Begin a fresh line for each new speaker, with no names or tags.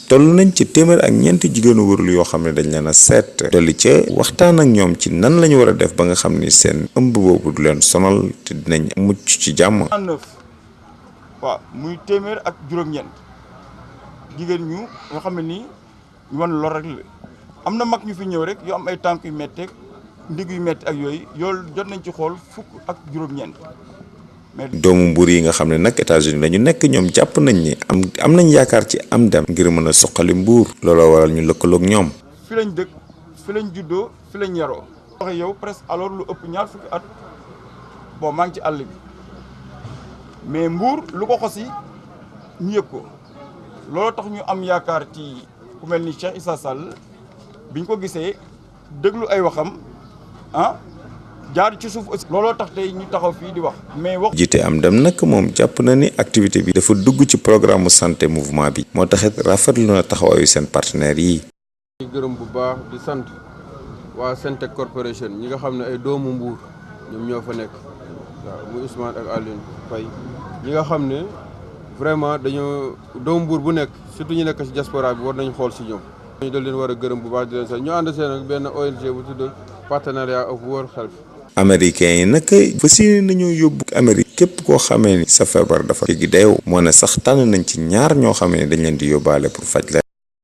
toll nañ ci téeméer ak ñeenti jigéenu wërlu yoo xam ne dañ leen a seet dolli ca waxtaan ak ñoom ci nan lañu war a def ba nga xam ni seen ëmb boobu du leen sonal te dinañ mucc ci jàmm.
waaw muy téeméer ak juróom-ñeent jigéen ñu nga xam ne nii ñu wan lor rek la am na mag ñu fi ñëw rek yoo am ay tànk yu métteeg ndig yu métti ak yooyu jot nañ ci xool fukk ak juróom-ñeent.
doomu Mbuur yi nga xam ne nag États-Unis la ñu nekk ñoom jàpp nañ ni am nañ yaakaar ci am dem ngir mën a suqali Mbuur looloo waral ñu lëkkaloog ñoom.
fi lañ dëkk fi lañ juddoo fi lañ yaroo. waxe yow presque alors lu ëpp ñaar fukki at bon maa ngi ci àll bi mais Mbuur lu ko xosi ñu yëg ko looloo tax ñu am yaakaar ci ku mel ni Cheikh Issa Sall biñ ko gisee déglu ay waxam jaar ci suuf aussi. looloo tax tey ñu taxaw fii di wax. mais wax
jiite am dem nag moom jàpp na ni activité bi dafa dugg ci programme santé mouvement bi. moo taxit rafetlu na taxawaayu seen partenaires yi.
ñu gërëm bu baax di sant waa Syntec Corporation ñi nga xam ne ay doomu Mbuur ñoom ñoo fa nekk waaw muy Ousmane ak Alioune Faye ñi nga xam ne vraiment dañoo doomu Mbuur bu nekk surtout ñu nekk ci diaspora bi war nañ xool si ñoom. ñu dal leen war a gërëm bu baax di leen sant ñu ànd seen ak benn ONG bu tudd Partenariat of World Health.
américains yi nag fas yéene nañoo yóbbu Amérique képp koo xamee ni sa feebar dafa jéggi dayoo moo ne sax tànn nañ ci ñaar ñoo xamee ni dañ leen di yóbbaale pour faj la